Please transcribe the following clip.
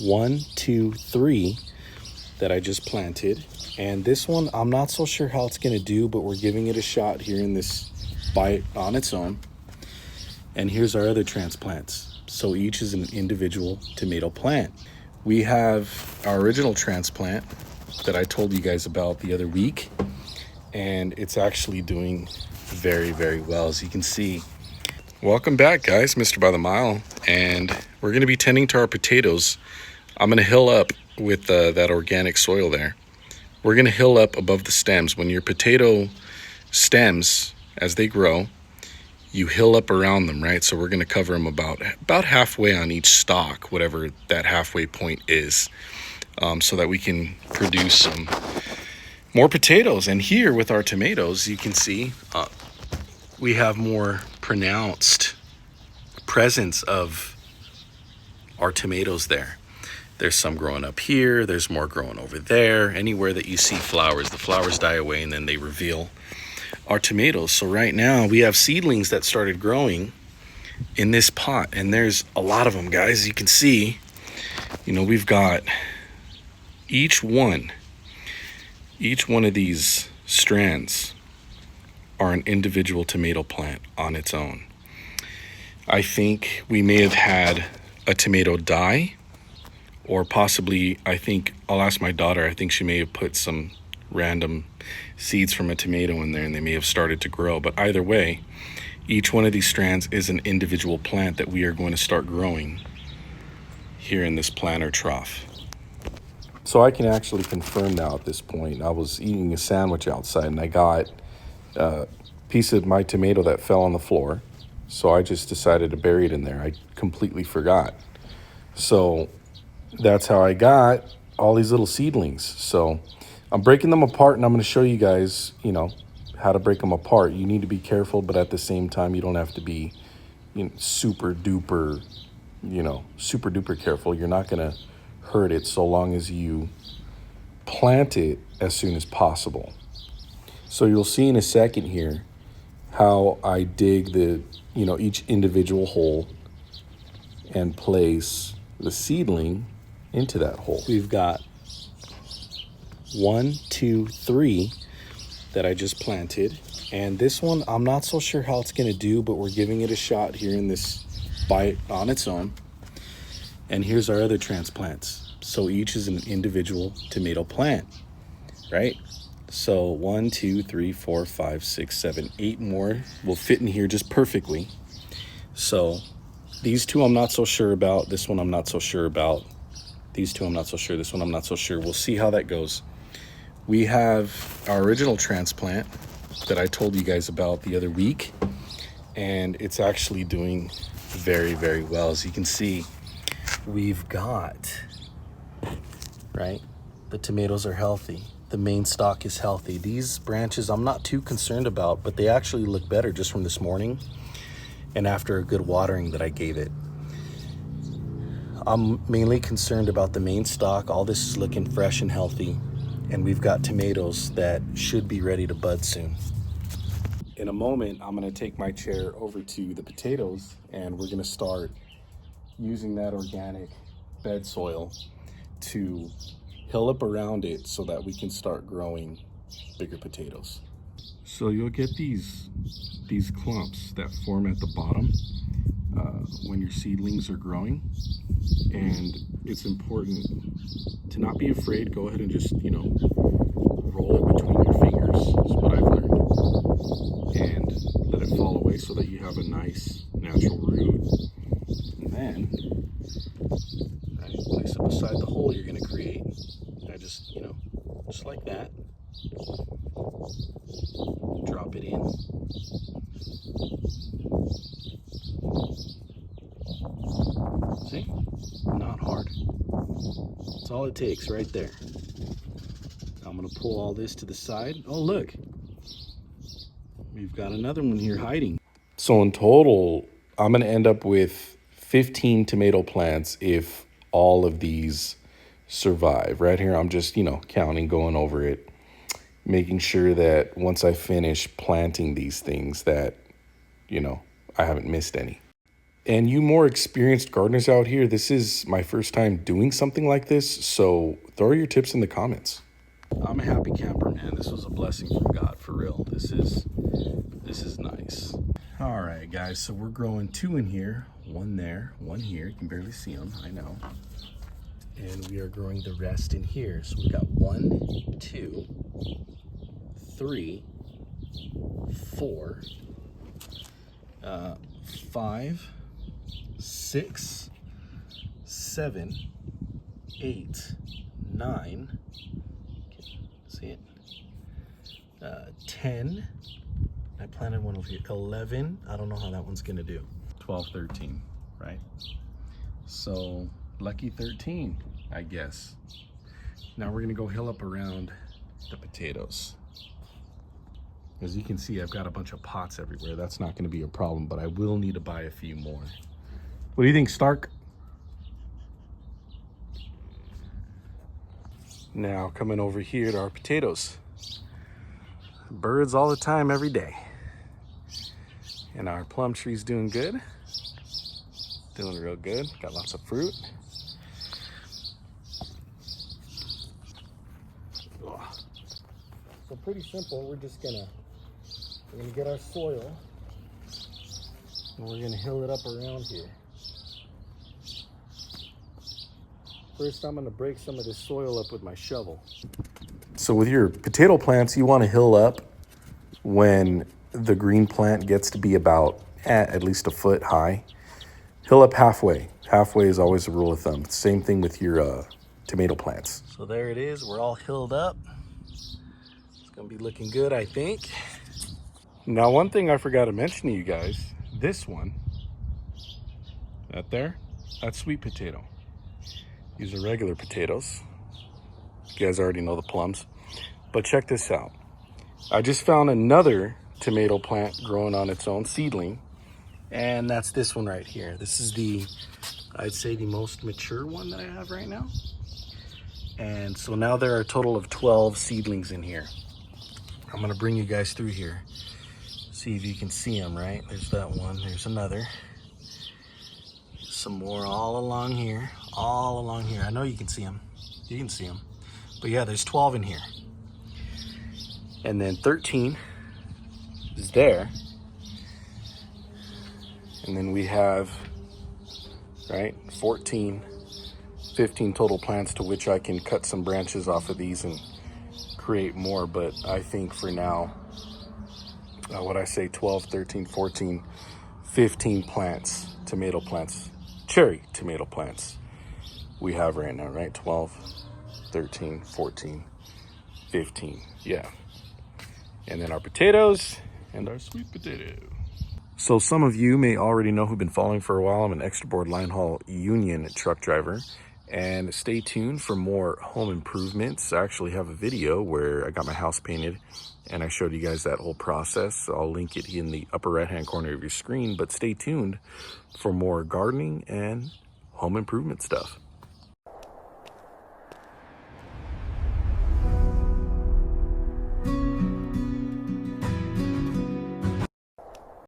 1, 2, 3 that I just planted. And this one, I'm not so sure how it's going to do, but we're giving it a shot here in this bite on its own. And here's our other transplants. So each is an individual tomato plant. We have our original transplant that I told you guys about the other week, and it's actually doing very, very well, as you can see. Welcome back, guys. Mr. By the Mile, and we're going to be tending to our potatoes. I'm going to hill up with that organic soil there. We're going to hill up above the stems. When your potato stems, as they grow, you hill up around them, right? So we're going to cover them about halfway on each stalk, whatever that halfway point is, so that we can produce some more potatoes. And here with our tomatoes, you can see we have more pronounced presence of our tomatoes there. There's some growing up here, there's more growing over there. Anywhere that you see flowers, the flowers die away and then they reveal our tomatoes. So right now we have seedlings that started growing in this pot, and there's a lot of them, guys. You can see, we've got each one of these strands are an individual tomato plant on its own. I think we may have had a tomato die, or possibly, I'll ask my daughter, I think she may have put some random seeds from a tomato in there and they may have started to grow. But either way, each one of these strands is an individual plant that we are going to start growing here in this planter trough. So I can actually confirm now at this point. I was eating a sandwich outside and I got a piece of my tomato that fell on the floor. So I just decided to bury it in there. I completely forgot. So that's how I got all these little seedlings. So I'm breaking them apart, and I'm going to show you guys, how to break them apart. You need to be careful, but at the same time, you don't have to be super duper careful. You're not going to hurt it so long as you plant it as soon as possible. So you'll see in a second here how I dig each individual hole and place the seedling into that hole. We've got 1, 2, 3 that I just planted, and this one I'm not so sure how it's going to do, but we're giving it a shot here in this bite on its own. And here's our other transplants. So each is an individual tomato plant, right? So 1, 2, 3, 4, 5, 6, 7, 8 more will fit in here just perfectly. So these two I'm not so sure about. This one I'm not so sure about. These two I'm not so sure. This one I'm not so sure. We'll see how that goes. We have our original transplant that I told you guys about the other week, and it's actually doing very, very well. As you can see, we've got, right? The tomatoes are healthy. The main stalk is healthy. These branches I'm not too concerned about, but they actually look better just from this morning and after a good watering that I gave it. I'm mainly concerned about the main stalk. All this is looking fresh and healthy, and we've got tomatoes that should be ready to bud soon. In a moment, I'm going to take my chair over to the potatoes, and we're going to start using that organic bed soil to hill up around it so that we can start growing bigger potatoes. So you'll get these clumps that form at the bottom when your seedlings are growing, and it's important to not be afraid. Go ahead and just roll it between your fingers, is what I've learned, and let it fall away so that you have a nice natural root. And then place it beside the hole you're going to create. I just like that, drop it in. See? Not hard. That's all it takes right there. I'm going to pull all this to the side. Oh, look. We've got another one here hiding. So in total, I'm going to end up with 15 tomato plants if all of these survive. Right here, I'm just, counting, going over it, making sure that once I finish planting these things that, I haven't missed any. And you more experienced gardeners out here, this is my first time doing something like this, so throw your tips in the comments. I'm a happy camper, man. This was a blessing from God, for real. This is nice. All right, guys, so we're growing 2 in here, 1 there, 1 here. You can barely see them, I know. And we are growing the rest in here. So we got 1, 2, 3, 4, 5, 6, 7, 8, 9, see it, 10, I planted one over here, 11, I don't know how that one's gonna do, 12, 13, right? So lucky 13, I guess. Now we're gonna go hill up around the potatoes. As you can see, I've got a bunch of pots everywhere. That's not gonna be a problem, but I will need to buy a few more. What do you think, Stark? Now coming over here to our potatoes. Birds all the time, every day. And our plum tree's doing good. Doing real good, got lots of fruit. So pretty simple, we're gonna get our soil and we're gonna hill it up around here. First, I'm gonna break some of this soil up with my shovel. So with your potato plants, you wanna hill up when the green plant gets to be about at least a foot high. Hill up halfway. Halfway is always a rule of thumb. Same thing with your tomato plants. So there it is, we're all hilled up. It's gonna be looking good, I think. Now, one thing I forgot to mention to you guys, this one, that there, that's sweet potato. These are regular potatoes. You guys already know the plums. But check this out. I just found another tomato plant growing on its own, seedling, and that's this one right here. This is I'd say the most mature one that I have right now. And so now there are a total of 12 seedlings in here. I'm gonna bring you guys through here. See if you can see them, right? There's that one, there's another. Some more all along here, all along here. I know you can see them. You can see them. But yeah, there's 12 in here. And then 13 is there. And then we have, right, 14, 15 total plants, to which I can cut some branches off of these and create more. But I think for now, what I say, 12, 13, 14, 15 plants, tomato plants, cherry tomato plants we have right now, right? 12, 13, 14, 15, yeah. And then our potatoes and our sweet potato. So some of you may already know who've been following for a while. I'm an extra board line haul union truck driver. And stay tuned for more home improvements. I actually have a video where I got my house painted and I showed you guys that whole process. I'll link it in the upper right-hand corner of your screen, but stay tuned for more gardening and home improvement stuff.